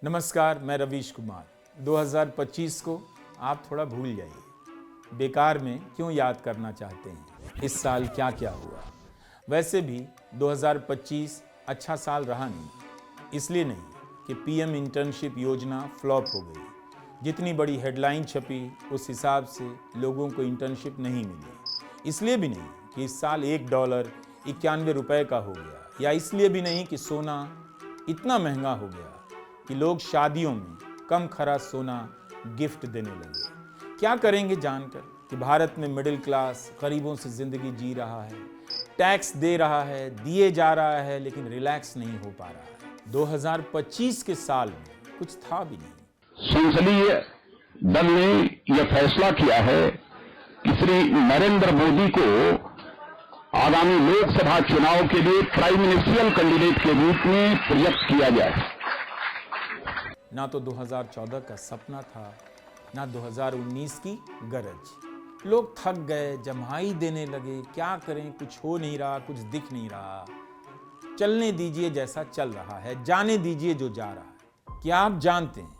नमस्कार, मैं रवीश कुमार। 2025 को आप थोड़ा भूल जाइए। बेकार में क्यों याद करना चाहते हैं? इस साल क्या क्या हुआ? वैसे भी 2025 अच्छा साल रहा नहीं। इसलिए नहीं कि पीएम इंटर्नशिप योजना फ्लॉप हो गई। जितनी बड़ी हेडलाइन छपी उस हिसाब से लोगों को इंटर्नशिप नहीं मिली। इसलिए भी नहीं कि इस साल $1 91 का हो गया, या इसलिए भी नहीं कि सोना इतना महंगा हो गया कि लोग शादियों में कम खरा सोना गिफ्ट देने लगे। क्या करेंगे जानकर कि भारत में मिडिल क्लास गरीबों से जिंदगी जी रहा है, टैक्स दे रहा है, दिए जा रहा है, लेकिन रिलैक्स नहीं हो पा रहा है। 2025 के साल में कुछ था भी नहीं। संसदीय दल ने यह फैसला किया है कि श्री नरेंद्र मोदी को आगामी लोकसभा चुनाव के लिए प्राइम मिनिस्ट्रियल कैंडिडेट के रूप में प्रोजेक्ट किया जाए। ना तो 2014 का सपना था, ना 2019 की गरज। लोग थक गए, जम्हाई देने लगे। क्या करें, कुछ हो नहीं रहा, कुछ दिख नहीं रहा। चलने दीजिए जैसा चल रहा है, जाने दीजिए जो जा रहा है। क्या आप जानते हैं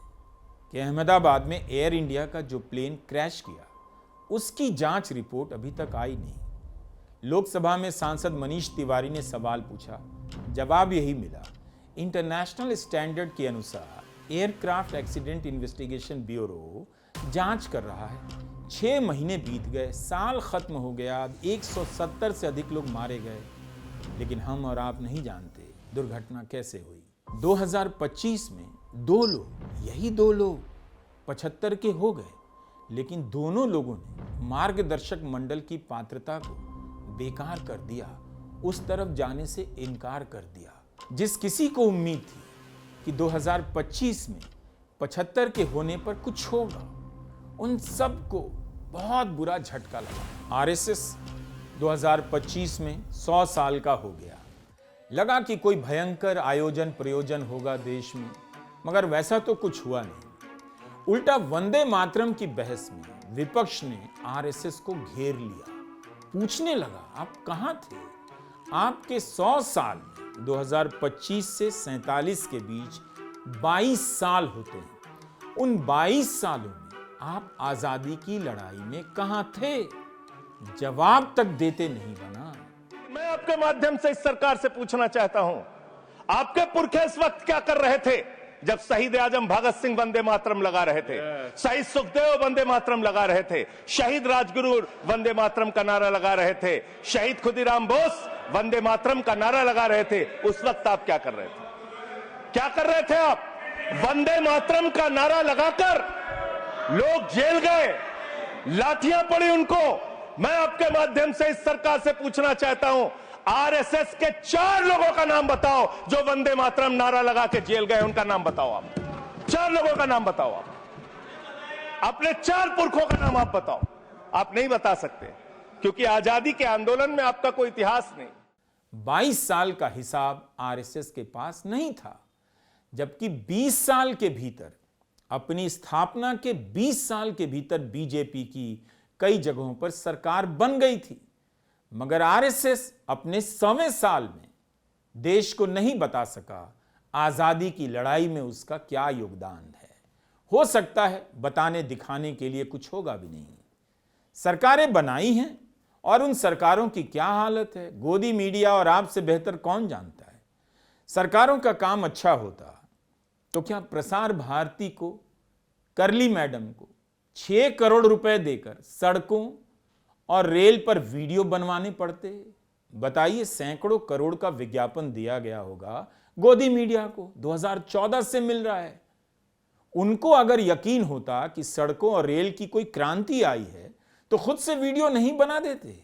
कि अहमदाबाद में एयर इंडिया का जो प्लेन क्रैश किया, उसकी जांच रिपोर्ट अभी तक आई नहीं। लोकसभा में सांसद मनीष तिवारी ने सवाल पूछा, जवाब यही मिला, इंटरनेशनल स्टैंडर्ड के अनुसार एयरक्राफ्ट एक्सीडेंट इन्वेस्टिगेशन ब्यूरो जांच कर रहा है। 6 महीने बीत गए, साल खत्म हो गया, 170 से अधिक लोग मारे गए, लेकिन हम और आप नहीं जानते दुर्घटना कैसे हुई। 2025 में 2 लोग, यही 2 लोग 75 के हो गए, लेकिन दोनों लोगों ने मार्गदर्शक मंडल की पात्रता को बेकार कर दिया, उस तरफ जाने से इनकार कर दिया। जिस किसी को उम्मीद थी कि 2025 में 75 के होने पर कुछ होगा, उन सबको बहुत बुरा झटका लगा। आरएसएस 2025 में 100 साल का हो गया। लगा कि कोई भयंकर आयोजन प्रयोजन होगा देश में, मगर वैसा तो कुछ हुआ नहीं। उल्टा वंदे मातरम की बहस में विपक्ष ने आरएसएस को घेर लिया। पूछने लगा, आप कहां थे? आपके 100 साल में 2025 से 47 के बीच 22 साल होते हैं। उन 22 सालों में आप आजादी की लड़ाई में कहां थे? जवाब तक देते नहीं बना। मैं आपके माध्यम से इस सरकार से पूछना चाहता हूं, आपके पुरखे इस वक्त क्या कर रहे थे जब शहीद आजम भगत सिंह वंदे मातरम लगा रहे थे, शहीद सुखदेव वंदे मातरम लगा रहे थे, शहीद राजगुरु वंदे मातरम का नारा लगा रहे थे, शहीद खुदीराम बोस वंदे मातरम का नारा लगा रहे थे। उस वक्त आप क्या कर रहे थे? क्या कर रहे थे आप? वंदे मातरम का नारा लगाकर लोग जेल गए, लाठियां पड़ी उनको। मैं आपके माध्यम से इस सरकार से पूछना चाहता हूं, आरएसएस के 4 लोगों का नाम बताओ जो वंदे मातरम नारा लगा के जेल गए। उनका नाम बताओ आप। 4 लोगों का नाम बताओ आप। अपने 4 पुरखों का नाम आप बताओ। आप नहीं बता सकते क्योंकि आजादी के आंदोलन में आपका कोई इतिहास नहीं। 22 साल का हिसाब आरएसएस के पास नहीं था, जबकि 20 साल के भीतर, अपनी स्थापना के 20 साल के भीतर बीजेपी की कई जगहों पर सरकार बन गई थी। मगर आरएसएस अपने 100वें साल में देश को नहीं बता सका आजादी की लड़ाई में उसका क्या योगदान है। हो सकता है बताने दिखाने के लिए कुछ होगा भी नहीं। सरकारें बनाई हैं और उन सरकारों की क्या हालत है, गोदी मीडिया और आपसे बेहतर कौन जानता है। सरकारों का काम अच्छा होता तो क्या प्रसार भारती को, करली मैडम को 6 करोड़ रुपए देकर सड़कों और रेल पर वीडियो बनवाने पड़ते? बताइए, सैकड़ों करोड़ का विज्ञापन दिया गया होगा गोदी मीडिया को, 2014 से मिल रहा है। उनको अगर यकीन होता कि सड़कों और रेल की कोई क्रांति आई है तो खुद से वीडियो नहीं बना देते।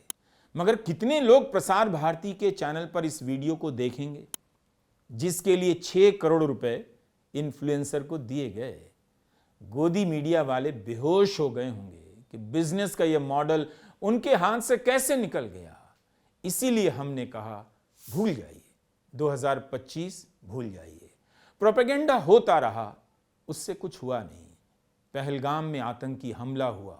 मगर कितने लोग प्रसार भारती के चैनल पर इस वीडियो को देखेंगे जिसके लिए 6 करोड़ रुपए इन्फ्लुएंसर को दिए गए? गोदी मीडिया वाले बेहोश हो गए होंगे कि बिजनेस का यह मॉडल उनके हाथ से कैसे निकल गया। इसीलिए हमने कहा, भूल जाइए, 2025 भूल जाइए। प्रोपेगेंडा होता रहा, उससे कुछ हुआ नहीं। पहलगाम में आतंकी हमला हुआ,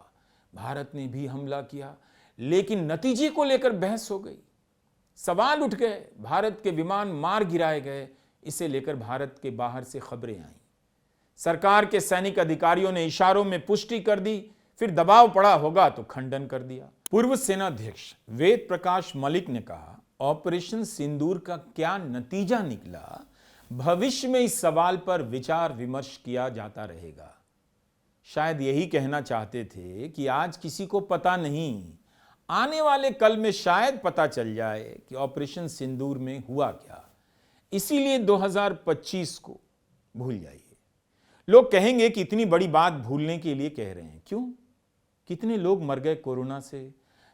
भारत ने भी हमला किया, लेकिन नतीजे को लेकर बहस हो गई। सवाल उठ गए, भारत के विमान मार गिराए गए, इसे लेकर भारत के बाहर से खबरें आईं। सरकार के सैनिक अधिकारियों ने इशारों में पुष्टि कर दी, फिर दबाव पड़ा होगा तो खंडन कर दिया। पूर्व सेनाध्यक्ष वेद प्रकाश मलिक ने कहा, ऑपरेशन सिंदूर का क्या नतीजा निकला, भविष्य में इस सवाल पर विचार विमर्श किया जाता रहेगा। शायद यही कहना चाहते थे कि आज किसी को पता नहीं, आने वाले कल में शायद पता चल जाए कि ऑपरेशन सिंदूर में हुआ क्या। इसीलिए 2025 को भूल जाइए। लोग कहेंगे कि इतनी बड़ी बात भूलने के लिए कह रहे हैं, क्यों? कितने लोग मर गए कोरोना से?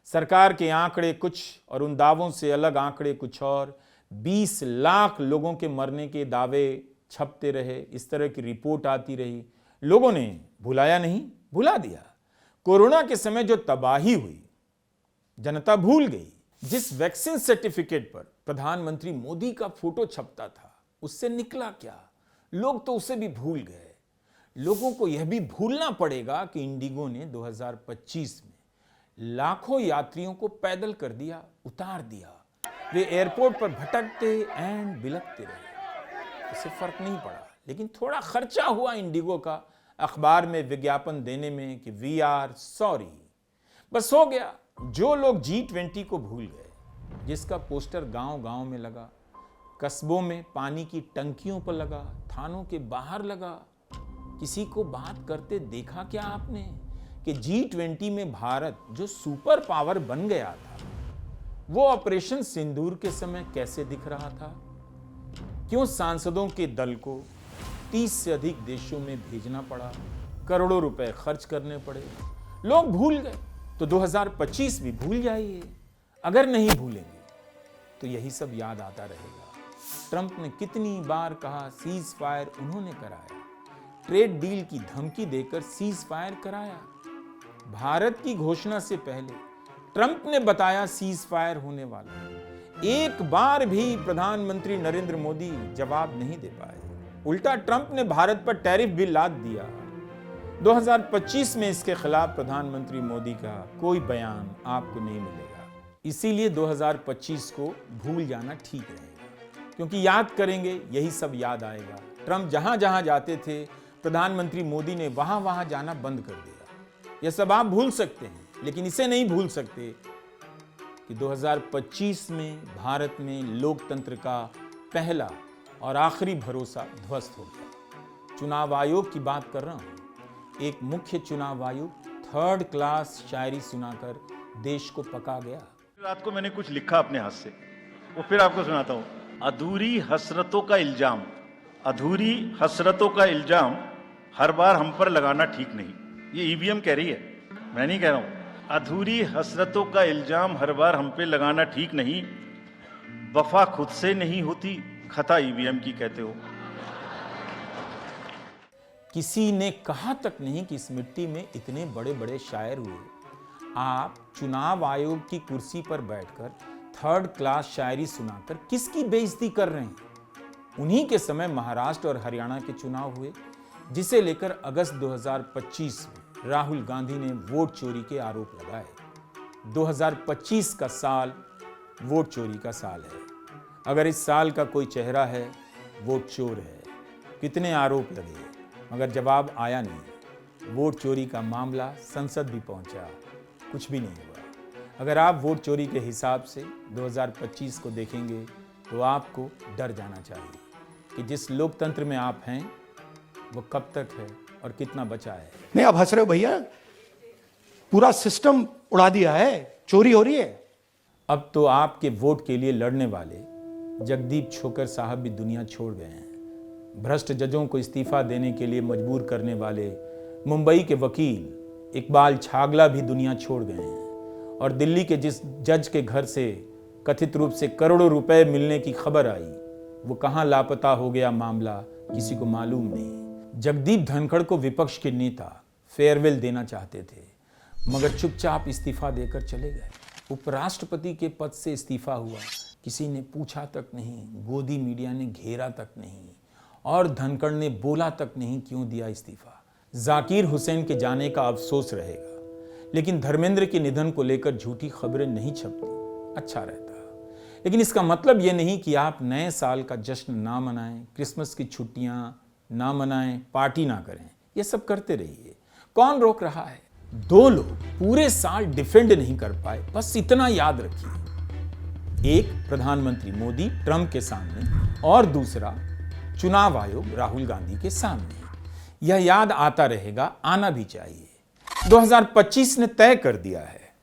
सरकार के आंकड़े कुछ और उन दावों से अलग आंकड़े कुछ और। 20 लाख लोगों के मरने के दावे छपते रहे, इस तरह की रिपोर्ट आती रही। लोगों ने भुलाया नहीं, भुला दिया। कोरोना के समय जो तबाही हुई जनता भूल गई। जिस वैक्सीन सर्टिफिकेट पर प्रधानमंत्री मोदी का फोटो छपता था, उससे निकला क्या? लोग तो उसे भी भूल गए। लोगों को यह भी भूलना पड़ेगा कि इंडिगो ने 2025 में लाखों यात्रियों को पैदल कर दिया, उतार दिया। वे एयरपोर्ट पर भटकते एंड बिलखते रहे, उससे फर्क नहीं पड़ा। लेकिन थोड़ा खर्चा हुआ इंडिगो का अखबार में विज्ञापन देने में कि वी आर सॉरी। बस हो गया। जो लोग G20 को भूल गए, जिसका पोस्टर गांव-गांव में लगा, कस्बों में पानी की टंकियों पर लगा, थानों के बाहर लगा, किसी को बात करते देखा क्या आपने कि G20 में भारत जो सुपर पावर बन गया था, वो ऑपरेशन सिंदूर के समय कैसे दिख रहा था? क्यों सांसदों के दल को 30 से अधिक देशों में भेजना पड़ा, करोड़ों रुपए खर्च करने पड़े? लोग भूल गए, तो 2025 भी भूल जाइए। अगर नहीं भूलेंगे तो यही सब याद आता रहेगा। ट्रंप ने कितनी बार कहा सीज फायर उन्होंने कराया, ट्रेड डील की धमकी देकर सीज फायर कराया। भारत की घोषणा से पहले ट्रंप ने बताया सीज फायर होने वाला है। एक बार भी प्रधानमंत्री नरेंद्र मोदी जवाब नहीं दे पाए। उल्टा ट्रंप ने भारत पर टैरिफ भी लाद दिया। 2025 में इसके खिलाफ प्रधानमंत्री मोदी का कोई बयान आपको नहीं मिलेगा। इसीलिए 2025 को भूल जाना ठीक रहेगा, क्योंकि याद करेंगे यही सब याद आएगा। ट्रंप जहां जहां जाते थे, प्रधानमंत्री मोदी ने वहां वहां जाना बंद कर दिया। यह सब आप भूल सकते हैं, लेकिन इसे नहीं भूल सकते कि 2025 में भारत में लोकतंत्र का पहला और आखिरी भरोसा ध्वस्त हो गया। चुनाव आयोग की बात कर रहा हूं। एक मुख्य चुनाव आयुक्त 3rd क्लास शायरी सुनाकर देश को पका गया। रात को मैंने कुछ लिखा अपने हाथ से, वो फिर आपको सुनाता हूं। अधूरी हसरतों का इल्जाम, अधूरी हसरतों का इल्जाम हर बार हम पर लगाना ठीक नहीं। ये ईवीएम कह रही है, मैं नहीं कह रहा हूं। अधूरी हसरतों का इल्जाम हर बार हम पे लगाना ठीक नहीं। वफा खुद से नहीं होती, खता ईवीएम की कहते हो। किसी ने कहा तक नहीं कि इस मिट्टी में इतने बड़े बड़े शायर हुए। आप चुनाव आयोग की कुर्सी पर बैठकर 3rd क्लास शायरी सुनाकर किसकी बेइज्जती कर रहे हैं? उन्हीं के समय महाराष्ट्र और हरियाणा के चुनाव हुए, जिसे लेकर अगस्त 2025 में राहुल गांधी ने वोट चोरी के आरोप लगाए। 2025 का साल वोट चोरी का साल है। अगर इस साल का कोई चेहरा है, वोट चोर है। कितने आरोप लगे मगर जवाब आया नहीं। वोट चोरी का मामला संसद भी पहुंचा, कुछ भी नहीं हुआ। अगर आप वोट चोरी के हिसाब से 2025 को देखेंगे तो आपको डर जाना चाहिए कि जिस लोकतंत्र में आप हैं वो कब तक है और कितना बचा है। नहीं, आप हंस रहे हो भैया, पूरा सिस्टम उड़ा दिया है, चोरी हो रही है। अब तो आपके वोट के लिए लड़ने वाले जगदीप छोकर साहब भी दुनिया छोड़ गए हैं। भ्रष्ट जजों को इस्तीफा देने के लिए मजबूर करने वाले मुंबई के वकील इकबाल छागला भी दुनिया छोड़ गए हैं। और दिल्ली के जिस जज के घर से कथित रूप से करोड़ों रुपए मिलने की खबर आई, वो कहां लापता हो गया मामला किसी को मालूम नहीं। जगदीप धनखड़ को विपक्ष के नेता फेयरवेल देना चाहते थे, मगर चुपचाप इस्तीफा देकर चले गए। उपराष्ट्रपति के पद से इस्तीफा हुआ, किसी ने पूछा तक नहीं, गोदी मीडिया ने घेरा तक नहीं, और धनखड़ ने बोला तक नहीं क्यों दिया इस्तीफा। जाकिर हुसैन के जाने का अफसोस रहेगा, लेकिन धर्मेंद्र के निधन को लेकर झूठी खबरें नहीं छपती, अच्छा रहता। लेकिन इसका मतलब यह नहीं कि आप नए साल का जश्न ना मनाएं, क्रिसमस की छुट्टियां ना मनाएं, पार्टी ना करें, ये सब करते रहिए। कौन रोक रहा है? 2 लोग पूरे साल डिफेंड नहीं कर पाए, बस इतना याद रखिए। एक प्रधानमंत्री मोदी ट्रंप के सामने और दूसरा चुनाव आयोग राहुल गांधी के सामने। यह याद आता रहेगा, आना भी चाहिए। 2025 ने तय कर दिया है,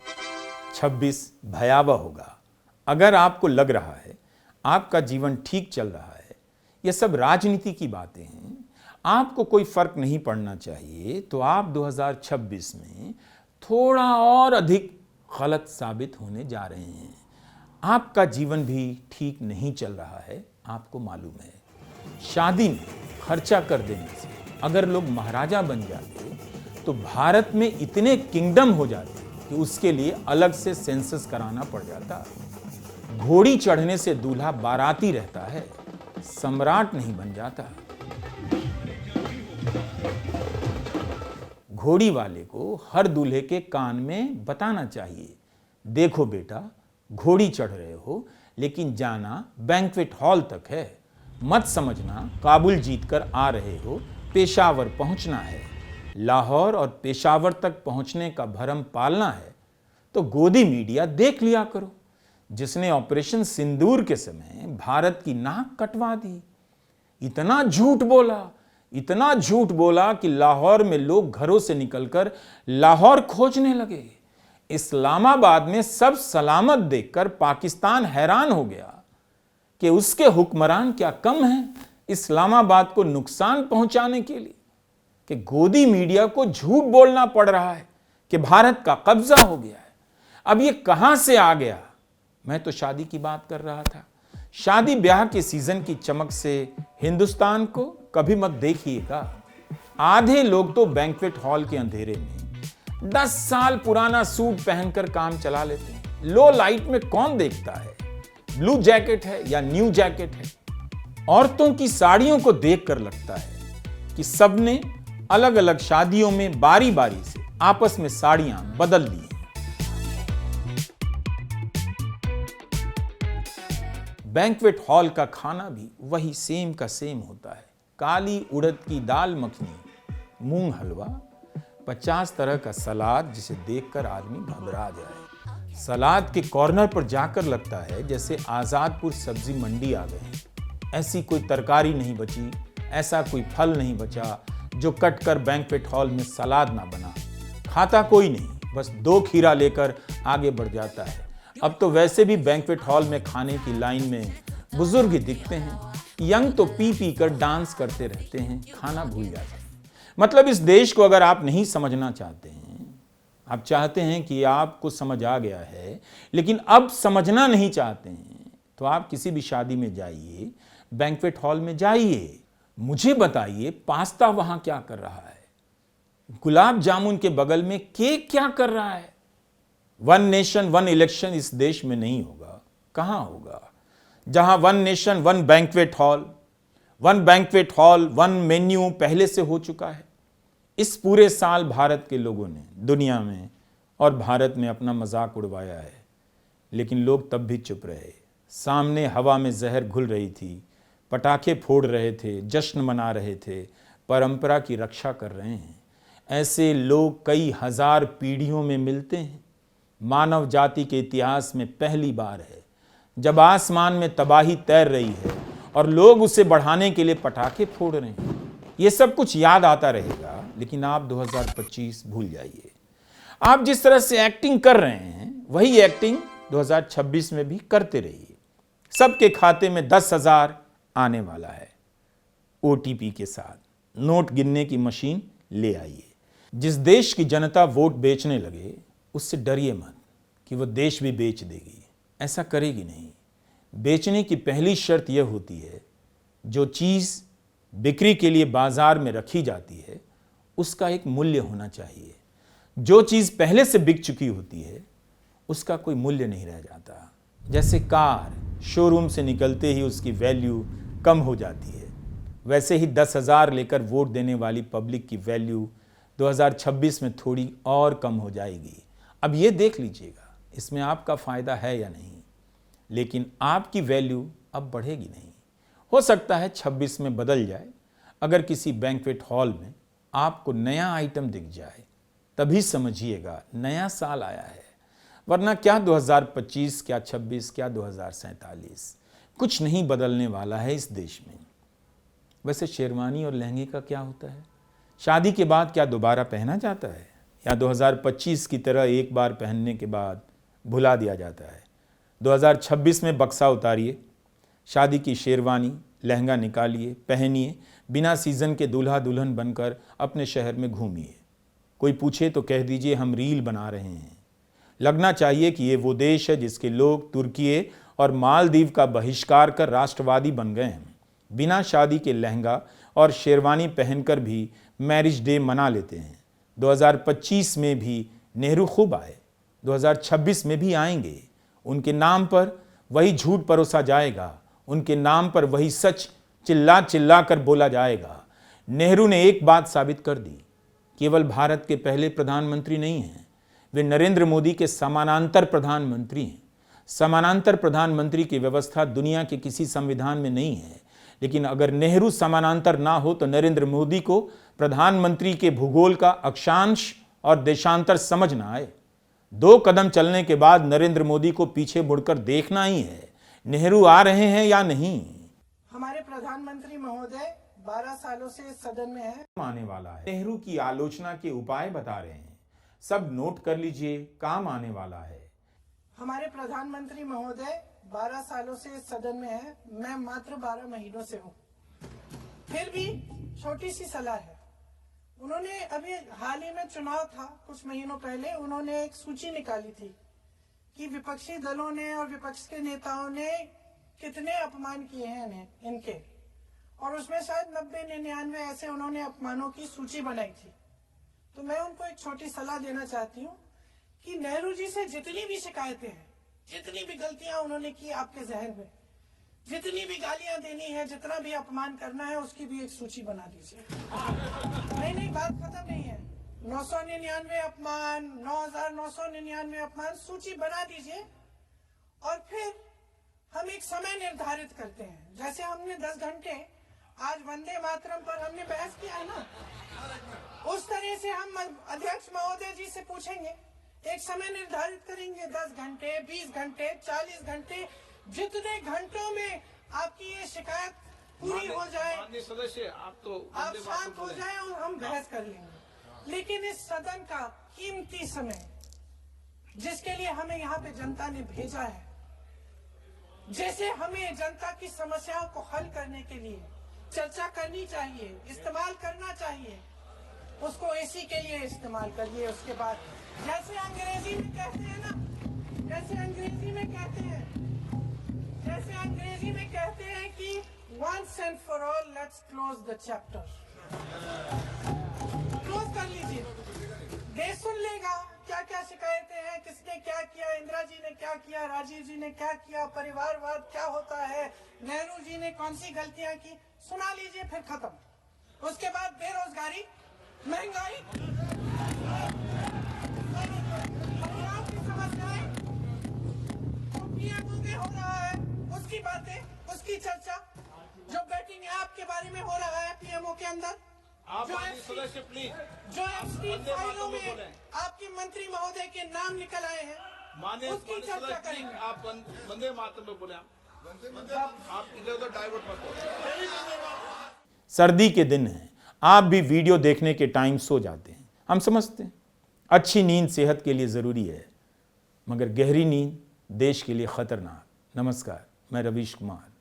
26 भयावह होगा। अगर आपको लग रहा है आपका जीवन ठीक चल रहा है, यह सब राजनीति की बातें हैं, आपको कोई फर्क नहीं पड़ना चाहिए, तो आप 2026 में थोड़ा और अधिक गलत साबित होने जा रहे हैं। आपका जीवन भी ठीक नहीं चल रहा है, आपको मालूम है। शादी में खर्चा कर देने से अगर लोग महाराजा बन जाते तो भारत में इतने किंगडम हो जाते कि उसके लिए अलग से सेंसस कराना पड़ जाता। घोड़ी चढ़ने से दूल्हा बाराती रहता है, सम्राट नहीं बन जाता। घोड़ी वाले को हर दूल्हे के कान में बताना चाहिए, देखो बेटा, घोड़ी चढ़ रहे हो लेकिन जाना बैंक्वेट हॉल तक है, मत समझना काबुल जीतकर आ रहे हो, पेशावर पहुंचना है। लाहौर और पेशावर तक पहुंचने का भरम पालना है तो गोदी मीडिया देख लिया करो, जिसने ऑपरेशन सिंदूर के समय भारत की नाक कटवा दी। इतना झूठ बोला कि लाहौर में लोग घरों से निकलकर लाहौर खोजने लगे। इस्लामाबाद में सब सलामत देखकर पाकिस्तान हैरान हो गया कि उसके हुक्मरान क्या कम हैं इस्लामाबाद को नुकसान पहुंचाने के लिए, कि गोदी मीडिया को झूठ बोलना पड़ रहा है कि भारत का कब्जा हो गया है। अब ये कहां से आ गया? मैं तो शादी की बात कर रहा था। शादी ब्याह के सीजन की चमक से हिंदुस्तान को कभी मत देखिएगा। आधे लोग तो बैंक्वेट हॉल के अंधेरे में 10 साल पुराना सूट पहनकर काम चला लेते हैं। लो लाइट में कौन देखता है ब्लू जैकेट है या न्यू जैकेट है? औरतों की साड़ियों को देखकर लगता है कि सबने अलग अलग शादियों में बारी बारी से आपस में साड़ियां बदल ली हैं। बैंक्वेट हॉल का खाना भी वही सेम का सेम होता है। काली उड़द की दाल मखनी, मूंग हलवा, 50 तरह का सलाद जिसे देखकर आदमी घबरा जाए। सलाद के कॉर्नर पर जाकर लगता है जैसे आजादपुर सब्जी मंडी आ गए। ऐसी कोई तरकारी नहीं बची, ऐसा कोई फल नहीं बचा जो कटकर बैंक्वेट हॉल में सलाद ना बना। खाता कोई नहीं, बस 2 खीरा लेकर आगे बढ़ जाता है। अब तो वैसे भी बैंक्वेट हॉल में खाने की लाइन में बुजुर्ग दिखते हैं, यंग तो पी पी कर डांस करते रहते हैं, खाना भूल जाते हैं। मतलब इस देश को अगर आप नहीं समझना चाहते हैं, आप चाहते हैं कि आपको समझ आ गया है लेकिन अब समझना नहीं चाहते हैं, तो आप किसी भी शादी में जाइए, बैंक्वेट हॉल में जाइए, मुझे बताइए पास्ता वहां क्या कर रहा है, गुलाब जामुन के बगल में केक क्या कर रहा है। 1 नेशन 1 इलेक्शन इस देश में नहीं होगा। कहां होगा? जहां 1 नेशन 1 बैंक्वेट हॉल, 1 मेन्यू पहले से हो चुका है। इस पूरे साल भारत के लोगों ने दुनिया में और भारत में अपना मजाक उड़वाया है, लेकिन लोग तब भी चुप रहे। सामने हवा में जहर घुल रही थी, पटाखे फोड़ रहे थे, जश्न मना रहे थे, परंपरा की रक्षा कर रहे हैं। ऐसे लोग कई हजार पीढ़ियों में मिलते हैं। मानव जाति के इतिहास में पहली बार है जब आसमान में तबाही तैर रही है और लोग उसे बढ़ाने के लिए पटाखे फोड़ रहे हैं। ये सब कुछ याद आता रहेगा, लेकिन आप 2025 भूल जाइए। आप जिस तरह से एक्टिंग कर रहे हैं वही एक्टिंग 2026 में भी करते रहिए। सबके खाते में 10,000 आने वाला है। OTP के साथ नोट गिनने की मशीन ले आइए। जिस देश की जनता वोट बेचने लगे उससे डरिए मत कि वो देश भी बेच देगी। ऐसा करेगी नहीं। बेचने की पहली शर्त यह होती है, जो चीज़ बिक्री के लिए बाजार में रखी जाती है उसका एक मूल्य होना चाहिए। जो चीज़ पहले से बिक चुकी होती है उसका कोई मूल्य नहीं रह जाता। जैसे कार शोरूम से निकलते ही उसकी वैल्यू कम हो जाती है, वैसे ही 10,000 लेकर वोट देने वाली पब्लिक की वैल्यू 2026 में थोड़ी और कम हो जाएगी। अब ये देख लीजिएगा इसमें आपका फ़ायदा है या नहीं, लेकिन आपकी वैल्यू अब बढ़ेगी नहीं। हो सकता है 26 में बदल जाए। अगर किसी बैंक्वेट हॉल में आपको नया आइटम दिख जाए तभी समझिएगा नया साल आया है, वरना क्या 2025, क्या 26, क्या 2047, कुछ नहीं बदलने वाला है इस देश में। वैसे शेरवानी और लहंगे का क्या होता है? शादी के बाद क्या दोबारा पहना जाता है या 2025 की तरह एक बार पहनने के बाद भुला दिया जाता है? 2026 में बक्सा उतारिए, शादी की शेरवानी लहंगा निकालिए, पहनिए, बिना सीजन के दूल्हा दुल्हन बनकर अपने शहर में घूमिए। कोई पूछे तो कह दीजिए हम रील बना रहे हैं। लगना चाहिए कि ये वो देश है जिसके लोग तुर्की और मालदीव का बहिष्कार कर राष्ट्रवादी बन गए हैं। बिना शादी के लहंगा और शेरवानी पहनकर भी मैरिज डे मना लेते हैं। 2025 में भी नेहरू खूब आए, 2026 में भी आएंगे। उनके नाम पर वही झूठ परोसा जाएगा, उनके नाम पर वही सच चिल्ला चिल्ला कर बोला जाएगा। नेहरू ने एक बात साबित कर दी, केवल भारत के पहले प्रधानमंत्री नहीं हैं, वे नरेंद्र मोदी के समानांतर प्रधानमंत्री हैं। समानांतर प्रधानमंत्री की व्यवस्था दुनिया के किसी संविधान में नहीं है, लेकिन अगर नेहरू समानांतर ना हो तो नरेंद्र मोदी को प्रधानमंत्री के भूगोल का अक्षांश और देशांतर समझ ना आए। 2 कदम चलने के बाद नरेंद्र मोदी को पीछे मुड़कर देखना ही है, नेहरू आ रहे हैं या नहीं। हमारे प्रधानमंत्री महोदय 12 सालों से सदन में है। आने वाला है, नेहरू की आलोचना के उपाय बता रहे हैं, सब नोट कर लीजिए, काम आने वाला है। हमारे प्रधानमंत्री महोदय 12 सालों से सदन में है, मैं मात्र 12 महीनों से हूँ। फिर भी छोटी सी सलाह है। उन्होंने अभी हाल ही में चुनाव था, कुछ महीनों पहले उन्होंने एक सूची निकाली थी कि विपक्षी दलों ने और विपक्ष के नेताओं ने कितने अपमान किए हैं इनके, और उसमें शायद 90-99 ऐसे उन्होंने अपमानों की सूची बनाई थी। तो मैं उनको एक छोटी सलाह देना चाहती हूँ कि नेहरू जी से जितनी भी शिकायतें हैं, जितनी भी गलतियां उन्होंने की आपके जहन में, जितनी भी गालियां देनी है, जितना भी अपमान करना है, उसकी भी एक सूची बना दीजिए। नहीं, बात खत्म नहीं है। 999 अपमान, 9,999 अपमान, सूची बना दीजिए और फिर हम एक समय निर्धारित करते हैं। जैसे हमने 10 घंटे आज वंदे मातरम पर हमने बहस किया है ना, उस तरह से हम अध्यक्ष महोदय जी से पूछेंगे, एक समय निर्धारित करेंगे, 10 घंटे, 20 घंटे, 40 घंटे, जितने घंटों में आपकी ये शिकायत पूरी हो जाए, सदस्य आप शांत हो जाए और हम बहस कर लेंगे। लेकिन इस सदन का कीमती समय, जिसके लिए हमें यहाँ पे जनता ने भेजा है, जैसे हमें जनता की समस्याओं को हल करने के लिए चर्चा करनी चाहिए, इस्तेमाल करना चाहिए, उसको एसी के लिए इस्तेमाल करिए। उसके बाद जैसे अंग्रेजी में कहते हैं ना, जैसे अंग्रेजी में कहते हैं कि once and for all let's close the chapter, close कर लीजिए। देश सुन लेगा क्या क्या शिकायतें हैं, किसने क्या किया, इंदिरा जी ने क्या किया, राजीव जी ने क्या किया, परिवारवाद क्या होता है, नेहरू जी ने कौन सी गलतियां की, सुना लीजिए, फिर खत्म। उसके बाद बेरोजगारी, महंगाई, की समस्याएं, पीएमओ में हो रहा है उसकी बातें, उसकी चर्चा, जो बेटिंग ऐप के बारे में हो रहा है पीएमओ के अंदर, सदस्य प्लीज, जो एफटी फाइलों में आपके मंत्री महोदय के नाम निकल आए हैं, माननीय उसकी चर्चा करेंगे। आप वंदे मातरम में बोले, आप इधर उधर डाइवर्ट मत करो। सर्दी के दिन हैं, आप भी वीडियो देखने के टाइम सो जाते हैं, हम समझते हैं। अच्छी नींद सेहत के लिए ज़रूरी है, मगर गहरी नींद देश के लिए खतरनाक। नमस्कार, मैं रवीश कुमार।